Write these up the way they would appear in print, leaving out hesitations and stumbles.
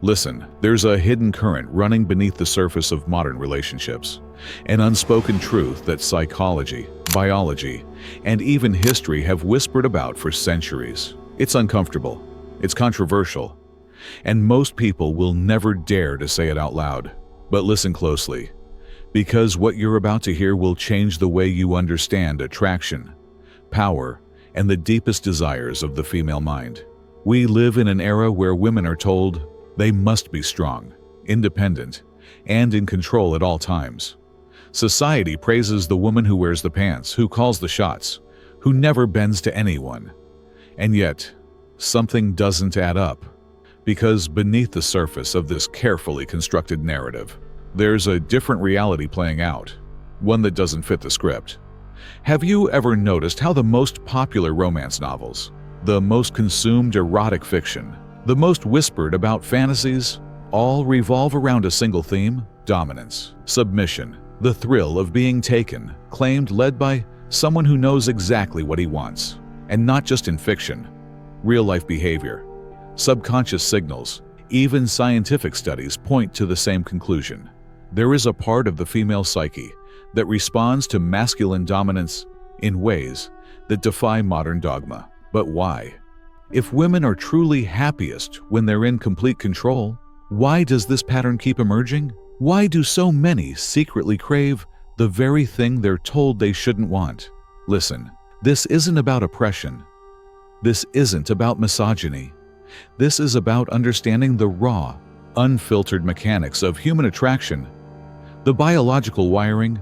Listen, there's a hidden current running beneath the surface of modern relationships, an unspoken truth that psychology, biology, and even history have whispered about for centuries. It's uncomfortable, it's controversial, and most people will never dare to say it out loud. But listen closely, because what you're about to hear will change the way you understand attraction, power, and the deepest desires of the female mind. We live in an era where women are told they must be strong, independent, and in control at all times. Society praises the woman who wears the pants, who calls the shots, who never bends to anyone. And yet, something doesn't add up. Because beneath the surface of this carefully constructed narrative, there's a different reality playing out, one that doesn't fit the script. Have you ever noticed how the most popular romance novels, the most consumed erotic fiction, the most whispered about fantasies, all revolve around a single theme? Dominance, submission, the thrill of being taken, claimed, led by someone who knows exactly what he wants. And not just in fiction, real-life behavior, subconscious signals, even scientific studies point to the same conclusion. There is a part of the female psyche that responds to masculine dominance in ways that defy modern dogma. But why? If women are truly happiest when they're in complete control, why does this pattern keep emerging? Why do so many secretly crave the very thing they're told they shouldn't want? Listen, this isn't about oppression. This isn't about misogyny. This is about understanding the raw, unfiltered mechanics of human attraction, the biological wiring,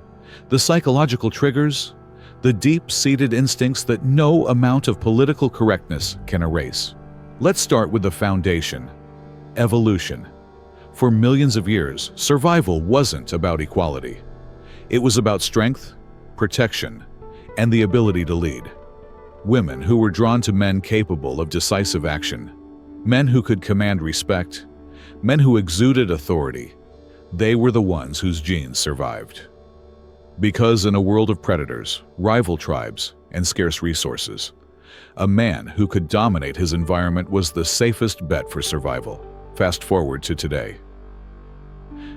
the psychological triggers, the deep-seated instincts that no amount of political correctness can erase. Let's start with the foundation: evolution. For millions of years, survival wasn't about equality. It was about strength, protection, and the ability to lead. Women who were drawn to men capable of decisive action, men who could command respect, men who exuded authority, they were the ones whose genes survived. Because in a world of predators, rival tribes, and scarce resources, a man who could dominate his environment was the safest bet for survival. Fast forward to today.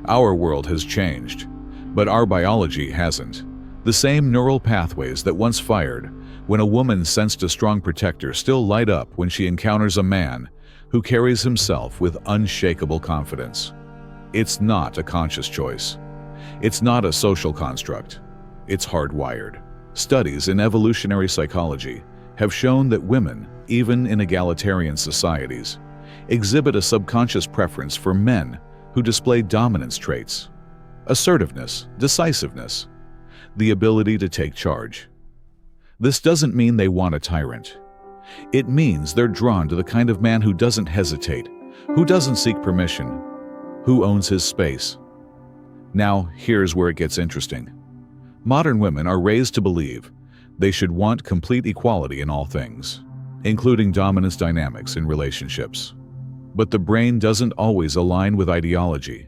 Our world has changed, but our biology hasn't. The same neural pathways that once fired when a woman sensed a strong protector still light up when she encounters a man who carries himself with unshakable confidence. It's not a conscious choice. It's not a social construct. It's hardwired. Studies in evolutionary psychology have shown that women, even in egalitarian societies, exhibit a subconscious preference for men who display dominance traits: assertiveness, decisiveness, the ability to take charge. This doesn't mean they want a tyrant. It means they're drawn to the kind of man who doesn't hesitate, who doesn't seek permission, who owns his space. Now, here's where it gets interesting. Modern women are raised to believe they should want complete equality in all things, including dominance dynamics in relationships. But the brain doesn't always align with ideology.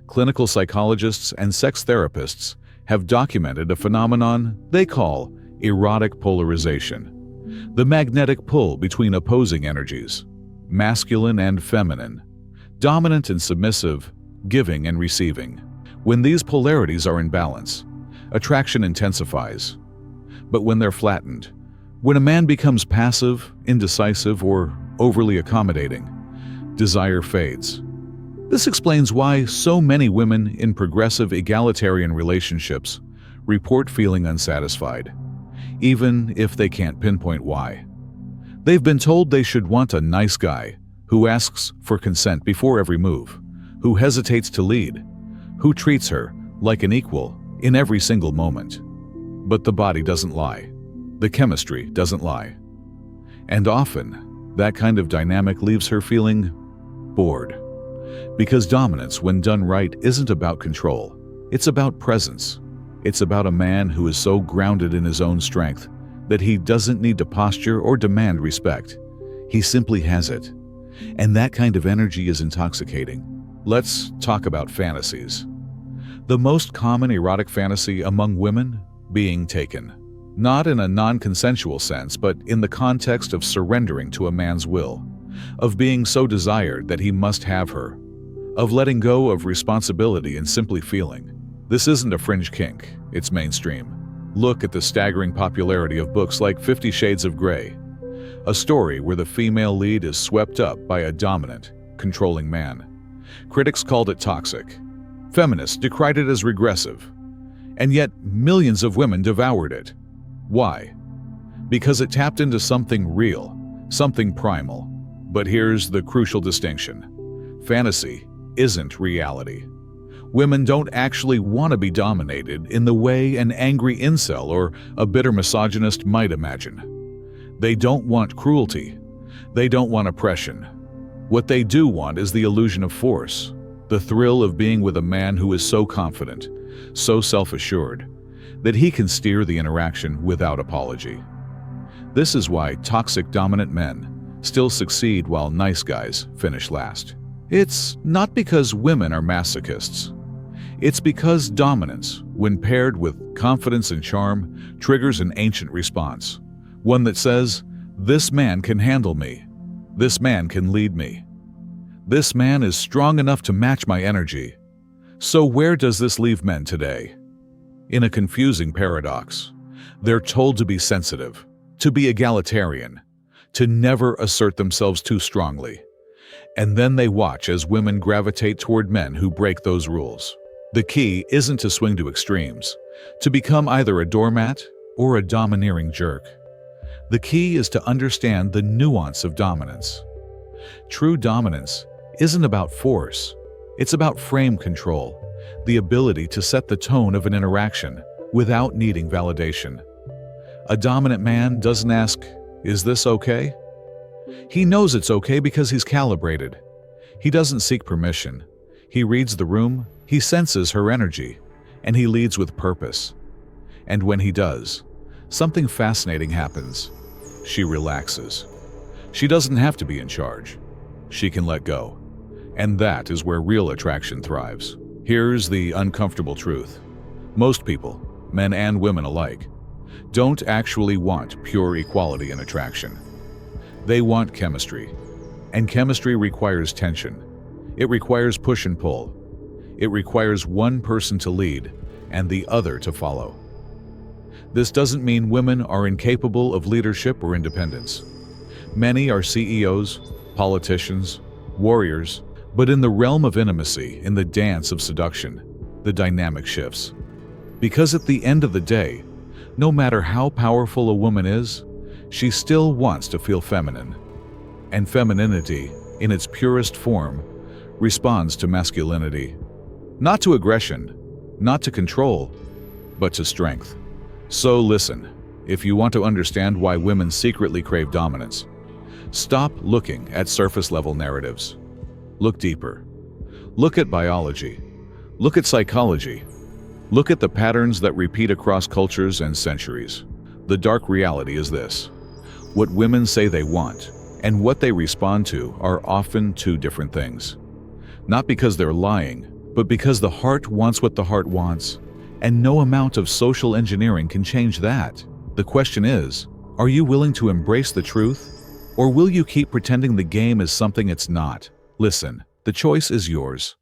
Clinical psychologists and sex therapists have documented a phenomenon they call erotic polarization, the magnetic pull between opposing energies, masculine and feminine, dominant and submissive, giving and receiving. When these polarities are in balance, attraction intensifies. But when they're flattened, when a man becomes passive, indecisive, or overly accommodating, desire fades. This explains why so many women in progressive egalitarian relationships report feeling unsatisfied, even if they can't pinpoint why. They've been told they should want a nice guy who asks for consent before every move, who hesitates to lead, who treats her like an equal in every single moment. But the body doesn't lie. The chemistry doesn't lie. And often, that kind of dynamic leaves her feeling bored. Because dominance, when done right, isn't about control. It's about presence. It's about a man who is so grounded in his own strength that he doesn't need to posture or demand respect. He simply has it. And that kind of energy is intoxicating. Let's talk about fantasies. The most common erotic fantasy among women: being taken. Not in a non-consensual sense, but in the context of surrendering to a man's will, of being so desired that he must have her, of letting go of responsibility and simply feeling. This isn't a fringe kink, it's mainstream. Look at the staggering popularity of books like 50 Shades of Grey, a story where the female lead is swept up by a dominant, controlling man. Critics called it toxic. Feminists decried it as regressive. And yet, millions of women devoured it. Why? Because it tapped into something real, something primal. But here's the crucial distinction. Fantasy isn't reality. Women don't actually want to be dominated in the way an angry incel or a bitter misogynist might imagine. They don't want cruelty. They don't want oppression. What they do want is the illusion of force, the thrill of being with a man who is so confident, so self-assured, that he can steer the interaction without apology. This is why toxic dominant men still succeed while nice guys finish last. It's not because women are masochists. It's because dominance, when paired with confidence and charm, triggers an ancient response. One that says, "This man can handle me. This man can lead me. This man is strong enough to match my energy." So where does this leave men today? In a confusing paradox. They're told to be sensitive, to be egalitarian, to never assert themselves too strongly. And then they watch as women gravitate toward men who break those rules. The key isn't to swing to extremes, to become either a doormat or a domineering jerk. The key is to understand the nuance of dominance. True dominance isn't about force. It's about frame control, the ability to set the tone of an interaction without needing validation. A dominant man doesn't ask, "Is this okay?" He knows it's okay because he's calibrated. He doesn't seek permission. He reads the room, he senses her energy, and he leads with purpose. And when he does, something fascinating happens. She relaxes. She doesn't have to be in charge. She can let go. And that is where real attraction thrives. Here's the uncomfortable truth. Most people, men and women alike, don't actually want pure equality in attraction. They want chemistry. And chemistry requires tension. It requires push and pull. It requires one person to lead and the other to follow. This doesn't mean women are incapable of leadership or independence. Many are CEOs, politicians, warriors, but in the realm of intimacy, in the dance of seduction, the dynamic shifts. Because at the end of the day, no matter how powerful a woman is, she still wants to feel feminine. And femininity, in its purest form, responds to masculinity. Not to aggression, not to control, but to strength. So listen, if you want to understand why women secretly crave dominance, stop looking at surface-level narratives. Look deeper. Look at biology. Look at psychology. Look at the patterns that repeat across cultures and centuries. The dark reality is this. What women say they want and what they respond to are often two different things. Not because they're lying, but because the heart wants what the heart wants, and no amount of social engineering can change that. The question is, are you willing to embrace the truth, or will you keep pretending the game is something it's not? Listen, the choice is yours.